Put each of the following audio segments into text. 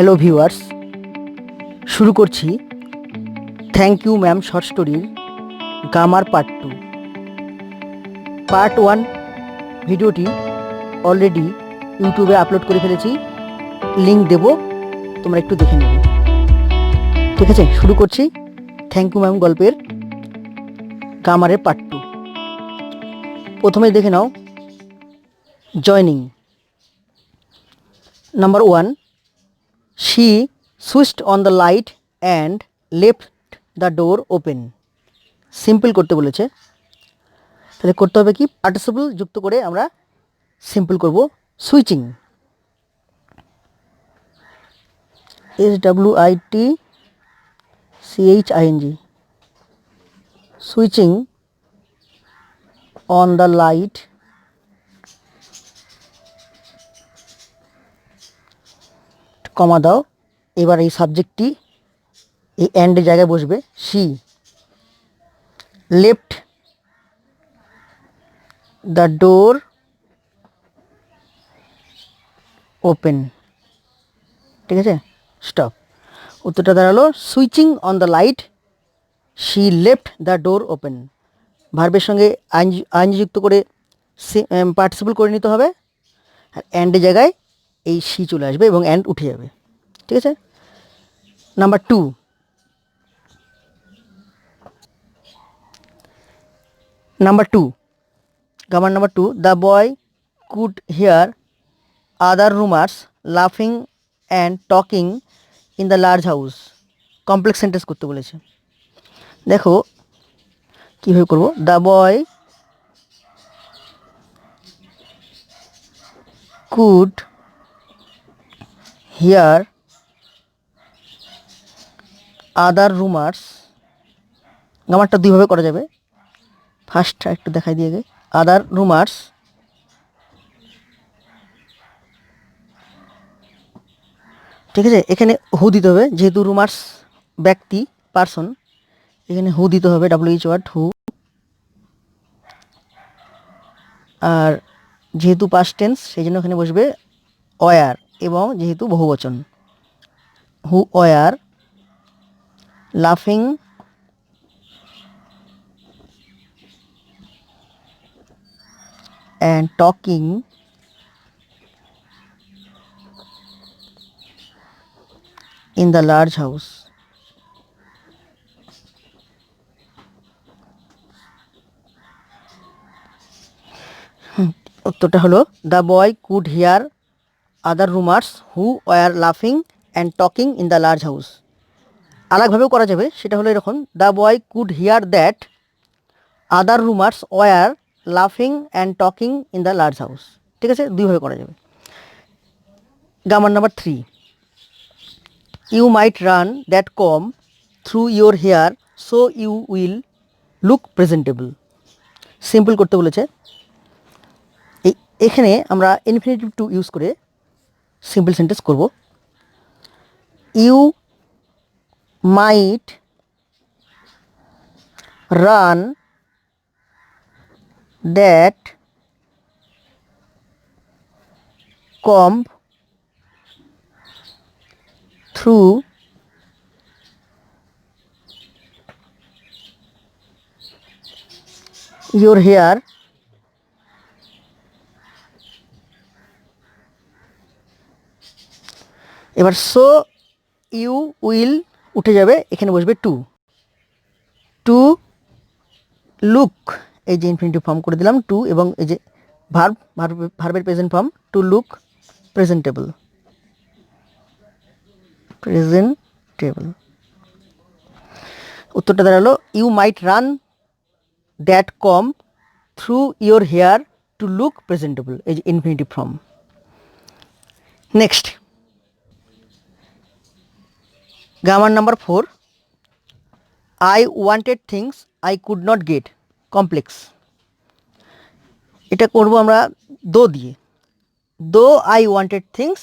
Hello viewers, শুরু করছি thank you ma'am short স্টোরির গামার পার্ট 2। পার্ট 1 ভিডিওটি অলরেডি ইউটিউবে আপলোড করে ফেলেছি, লিঙ্ক দেব, তোমরা একটু দেখে নেবে। ঠিক আছে, শুরু করছি থ্যাংক ইউ ম্যাম গল্পের গামারের পার্ট 2। প্রথমে দেখে নাও joining. Number 1, she switched on the light and left the door open। Simple করতে বলেছে, তাহলে করতে হবে কি, পার্টিসিপল যুক্ত করে আমরা সিম্পল করব। Switching, SWITCHING, switching on the light comma দাও। এবার এই সাবজেক্টটি এই অ্যান্ডের জায়গায় বসবে। she left the door open। ঠিক আছে, স্টপ। উত্তরটা দাঁড়ালো switching on the light, she left the door open। ভার্বের সঙ্গে আইনজি যুক্ত করে পার্টিসিপল করে নিতে হবে, আর অ্যান্ডের জায়গায় এই she চলে আসবে এবং অ্যান্ড উঠে যাবে। ঠিক আছে। Number 2, grammar number 2, the boy could hear other roomers লাফিং and talking in the large house. Complex sentence করতে বলেছে। দেখো কীভাবে করবো। The boy could hear other roomers. গ্রামারটা দুইভাবে করা যাবে। ফার্স্টটা একটু দেখাই দিয়ে গে। আদার রুমার্স, ঠিক আছে। এখানে হু দিতে হবে, যেহেতু রুমার্স ব্যক্তি, পার্সন, এখানে হু দিতে হবে, WH ওয়ার্ড হু। আর যেহেতু পাস্ট টেন্স সেই জন্য এখানে বসবে ওয়ার, এবং যেহেতু বহুবচন হু ওয়ার লাফিং and talking in the large house। উত্তরটা হলো the boy could hear other roomers who were লাফিং and talking in the large house. আলাদাভাবেও করা যাবে, সেটা হলো এরকম, the boy could hear that other roomers were লাফিং and talking in the large house. ঠিক আছে, দুইভাবে করা যাবে। Grammar number 3, you might run that comb through your hair so you will look presentable. Simple করতে বলেছে। এখানে আমরা ইনফিনিটিভ টু ইউজ করে সিম্পল সেন্টেন্স করব। You might run that comb through your hair এবার সো ইউ উইল উঠে যাবে, এখানে বসবে টু। টু লুক, এই যে ইনফিনিটিভ ফর্ম করে দিলাম টু, এবং এই যে ভার্বের present form to look presentable. উত্তরটা দাঁড়ালো you might run that comb through your hair to look presentable, এই যে infinitive form. Next, grammar number 4, I wanted things I could not get. Complex. এটা করব আমরা দো দিয়ে। Though I wanted things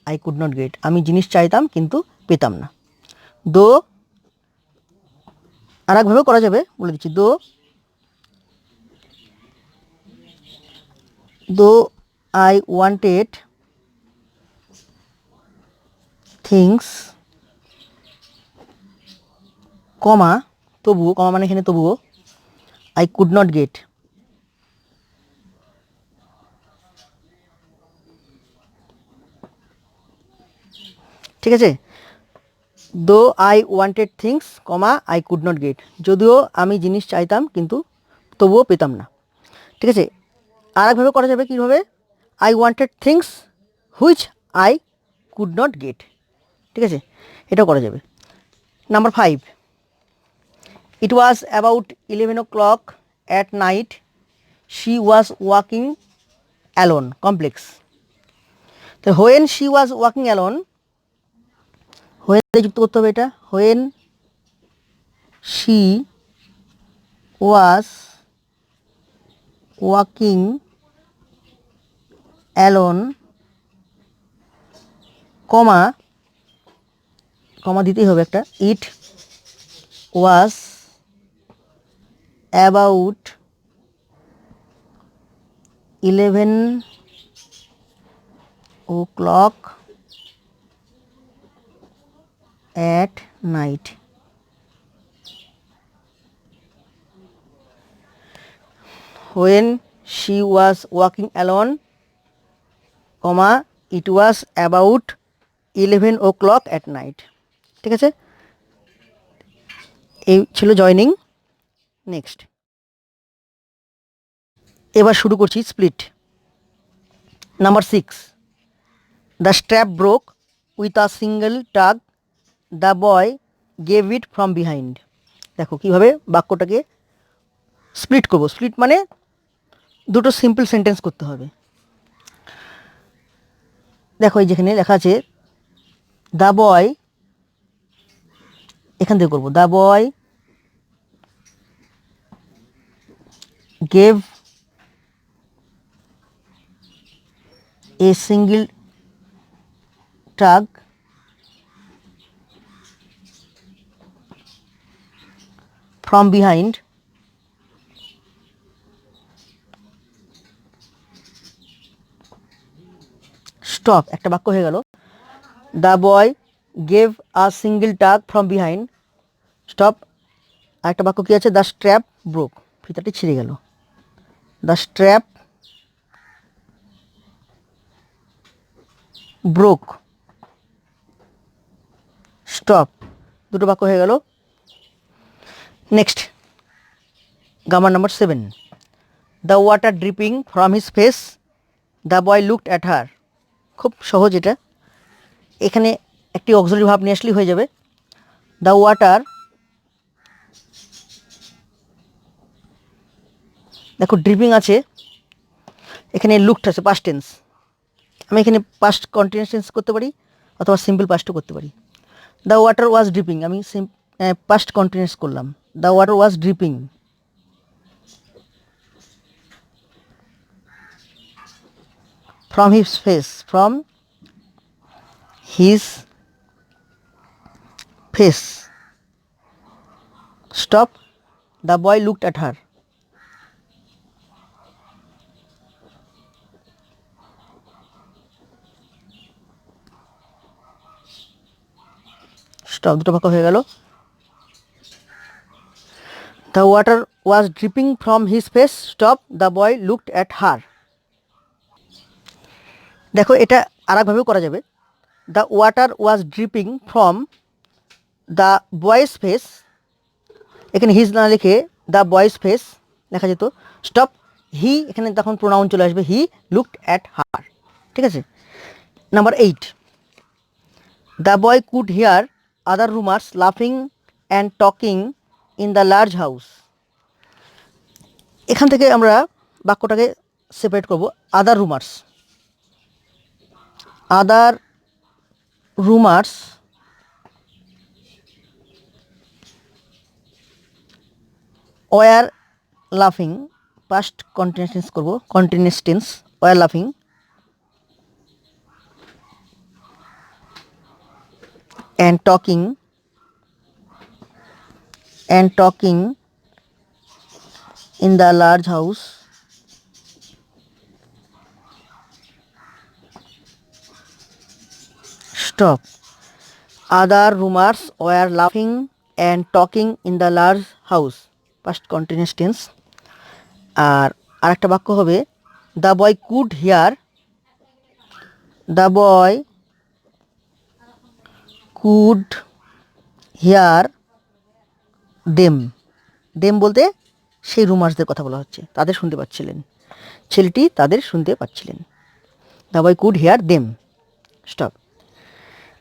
I could not get, আমি জিনিস চাইতাম কিন্তু পেতাম না। দো আর একভাবে করা যাবে, বলে দিচ্ছি। দো আই ওয়ান্টেড থিংস কমা তবুও, কমা মানে এখানে তবুও, আই কুড নট গেট, ঠিক আছে। Though I wanted things comma I could not get, যদিও আমি জিনিস চাইতাম কিন্তু তবুও পেতাম না, ঠিক আছে। আর একভাবে করা যাবে কীভাবে, I wanted things which I could not get, ঠিক আছে, এটাও করা যাবে। Number 5, it was about 11 o'clock at night she was walking alone complex. তো when she was walking alone, when যুক্ত করতে হবে এটা, when she was walking alone comma, comma দিতেই হবে একটা, it was about 11 o'clock at night. When she was walking alone, comma, it was about 11 o'clock at night. ঠিক আছে, এই ছিল জয়নিং। নেক্সট এবার শুরু করছি split. Number 6, the strap broke with a single tug, the boy gave it from behind. দেখো কীভাবে বাক্যটাকে split করবো। স্প্লিট মানে দুটো সিম্পল সেন্টেন্স করতে হবে। দেখো এই যেখানে লেখা আছে দ্য বয়, এখান থেকে করবো, the boy gave a single tug from behind stop, একটা বাক্য হয়ে গেল। The boy gave a single tug from behind stop. আর একটা বাক্য কী আছে, দ্য স্ট্র্যাপ ব্রোক, ফিতাটি ছিঁড়ে গেল। দ্য স্ট্র্যাপ ব্রোক স্টপ, দুটো বাক্য হয়ে গেল। Next grammar number 7, the water dripping from his face, the boy looked at her. খুব সহজ এটা, এখানে একটি অক্সিলারি ভার্ব নিয়ে আসলেই হয়ে যাবে। দ্য ওয়াটার, দেখো ড্রিপিং আছে, এখানে লুকড আছে পাস্ট টেন্স, আমি এখানে পাস্ট কন্টিনিউয়াস টেন্স করতে পারি অথবা সিম্পল পাস্টও করতে পারি। দ্য ওয়াটার ওয়াজ ড্রিপিং, আমি পাস্ট কন্টিনিউয়াস করলাম, the water was dripping from his face, from his face stop, the boy looked at her. stop, দুটো বাক্য হয়ে গেল। the water was dripping from his face stop, the boy looked at her. দেখো এটা আরেকভাবেও করা যাবে, the water was dripping from the boy's face, এখানে his না লিখে দ্য বয়েজ ফেস লেখা যেত। স্টপ, হি, এখানে তখন প্রোনাউন চলে আসবে, হি লুকড অ্যাট হার, ঠিক আছে। Number 8, the boy could hear other roomers লাফিং and talking in the large house. এখান থেকে আমরা বাক্যটাকে সেপারেট করব, other roomers, other roomers were লাফিং, পাস্ট কন্টিনিউয়াস টেন্স করব, কন্টিনিউয়াস টেন্স, ওয়ার লাফিং and talking in the large house stop, other roomers were লাফিং and talking in the large house, past continuous tense. আর আরেকটা বাক্য হবে the boy could hear, the boy could hear them. Them বলতে সেই রুমার্সদের কথা বলা হচ্ছে, তাদের শুনতে পাচ্ছিলেন, ছেলেটি তাদের শুনতে পাচ্ছিলেন। The boy could hear them. Stop.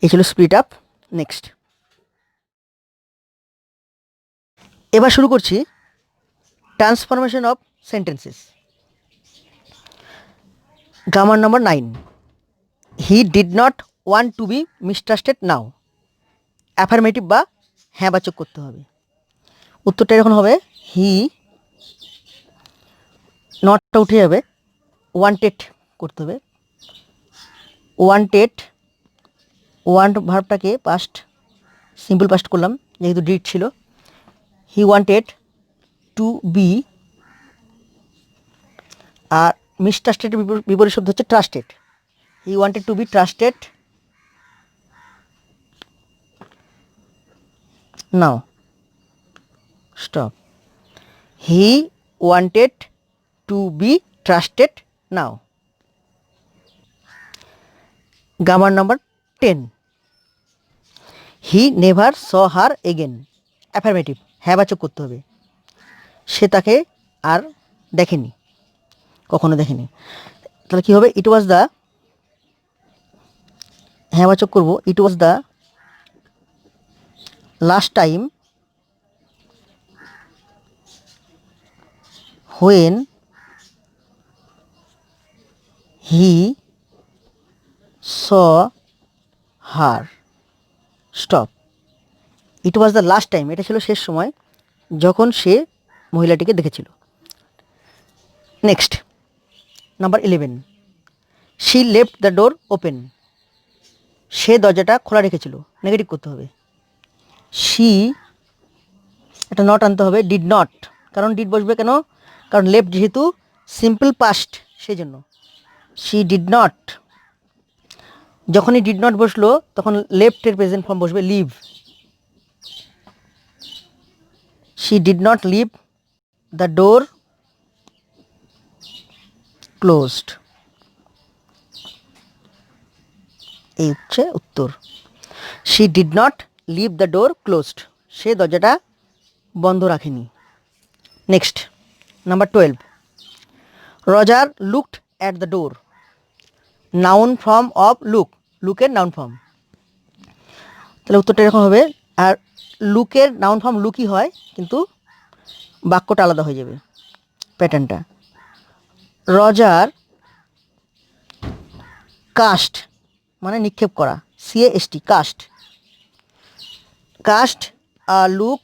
এই ছিল স্প্লিট আপ। নেক্সট, এবার শুরু করছি transformation of sentences. Grammar number 9, he did not want to be mistrusted now. Affirmative বা হ্যাঁবাচক করতে হবে। উত্তরটা এরকম হবে হি, নটটা উঠে যাবে, ওয়ান্টেড করতে হবে। ওয়ান্টেড, ওয়ান্ট ভার্বটাকে পাস্ট, সিম্পল পাস্ট করলাম যেহেতু ডিড ছিল। হি ওয়ান্টেড টু বি, আর মিসট্রাস্টেড বিপরীত শব্দ হচ্ছে trusted. He wanted to be trusted now. Stop. He wanted to be trusted now. Grammar number 10, he never saw her again. Affirmative, হ্যাঁবাচক করতে হবে। সে তাকে আর দেখেনি, কখনো দেখেনি। তাহলে কী হবে? ইট ওয়াজ দ্য, হ্যাঁবাচক করব, it was the last time when he saw her. Stop. It was the last time, এটা ছিল শেষ সময় যখন সে মহিলাটিকে দেখেছিল। Next, number 11, she left the door open. সে দরজাটা খোলা রেখেছিল। নেগেটিভ করতে হবে। শি, এটা নট আনতে হবে, ডিড নট। কারণ ডিড বসবে কেন? কারণ লেফট যেহেতু সিম্পল পাস্ট, সেই জন্য শি ডিড নট। যখনই ডিড নট বসলো তখন লেফটের প্রেজেন্ট ফর্ম বসবে leave. She did not leave the door closed. এই হচ্ছে উত্তর। She did not leave the door closed, সে দরজাটা বন্ধ রাখেনি। Next, number 12, Roger looked at the door. Noun form of look, লুকের নাউন ফর্ম। তাহলে উত্তরটা এরকম হবে। আর লুকের নাউন ফর্ম লুকই হয়, কিন্তু বাক্যটা আলাদা হয়ে যাবে, প্যাটার্নটা। রজার কাস্ট মানে নিক্ষেপ করা, CAST, cast. Cast a look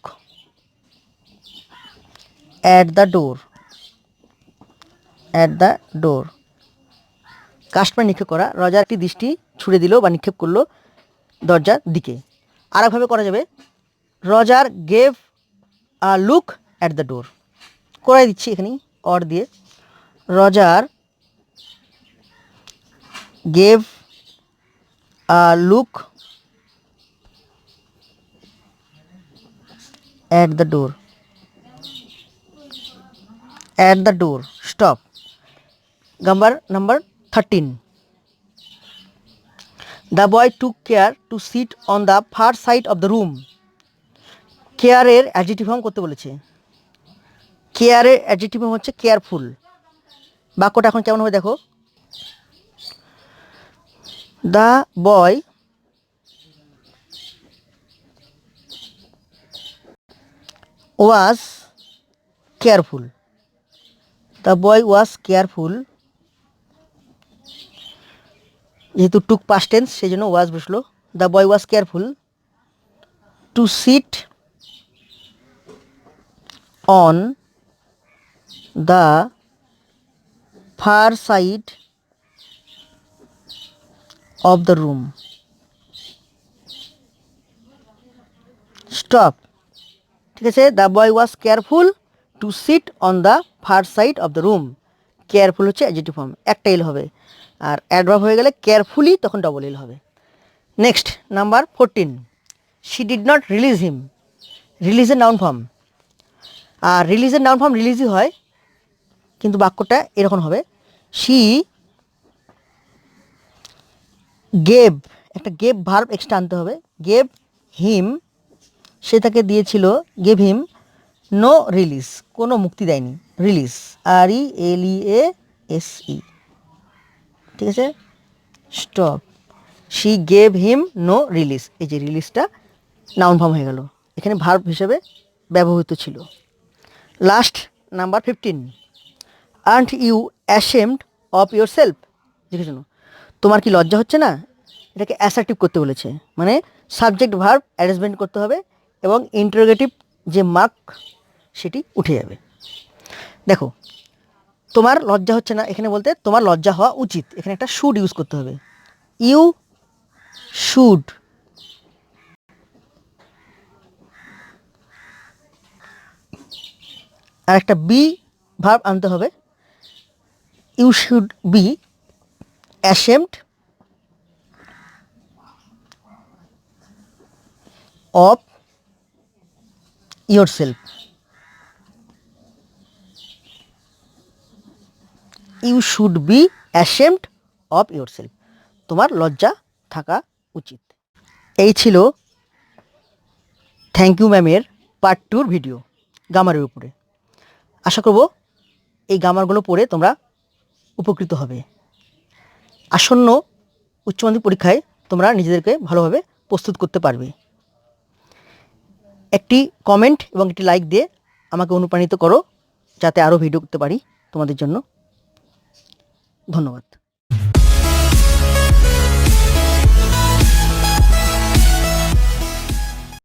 at the door, at the door. Cast মানে নিক্ষেপ করা। রজার একটি দৃষ্টি ছুড়ে দিল বা নিক্ষেপ করলো দরজার দিকে। আরেকভাবে করা যাবে, Roger gave a look at the door. করে দিচ্ছি এখানে অর দিয়ে। Roger gave a look at the door, at the door. Stop. Number 13, the boy took care to sit on the far side of the room. কেয়ারের adjective form করতে বলেছে। কেয়ারের adjective form হচ্ছে careful. বাক্যটা এখন কেমন হবে দেখো। The boy was careful. The boy was careful, যেহেতু টুক পাস্ট টেন্স সেই জন্য ওয়াজ বসলো। The boy was careful to sit on the far side of the room. Stop. ঠিক আছে, the boy was careful to sit on the far side of the room. Careful হচ্ছে adjective form, একটা L হবে। আর adverb হয়ে গেলে carefully তখন double L হবে। Next, number 14, she did not release him, রিলিজের নাউন ফর্ম। আর রিলিজের নাউন ফর্ম রিলিজই হয়, কিন্তু বাক্যটা এরকম হবে, শি গেভ, একটা গেভ ভার্ব এক্সট্রা আনতে হবে, গেভ হিম, সে তাকে দিয়েছিল, গেভ হিম নো রিলিজ, কোনো মুক্তি দেয়নি, রিলিজ RELEASE, ঠিক আছে। Stop, she gave him no release, এই যে রিলিজটা নাউন ফর্ম হয়ে গেল, এখানে ভার্ব হিসেবে ব্যবহৃত ছিল। Last number 15, aren't you ashamed of yourself, দেখে শোনো, তোমার কি লজ্জা হচ্ছে না, এটাকে অ্যাসার্টিভ করতে বলেছে, মানে সাবজেক্ট ভার্ব অ্যারেঞ্জমেন্ট করতে হবে এবং ইন্টারোগেটিভ যে মার্ক সেটি উঠে যাবে। দেখো, তোমার লজ্জা হচ্ছে না এখানে বলতে তোমার লজ্জা হওয়া উচিত, এখানে একটা শুড ইউজ করতে হবে, ইউ শুড, আর একটা বি ভার্ব আনতে হবে, you should be ashamed of yourself, you should be ashamed of yourself, তোমার লজ্জা থাকা উচিত। এই ছিল থ্যাংক ইউ ম্যামের পার্ট 2 ভিডিও গ্রামারের উপরে। আশা করব এই গ্রামারগুলো পড়ে তোমরা উপকৃত হবে। আসন্ন উচ্চ মাধ্যমিক পরীক্ষায় তোমরা নিজেদেরকে ভালোভাবে প্রস্তুত করতে পারবে। একটি কমেন্ট এবং একটি লাইক দিয়ে আমাকে অনুপ্রাণিত করো, যাতে আরও ভিডিও করতে পারি তোমাদের জন্য। ধন্যবাদ।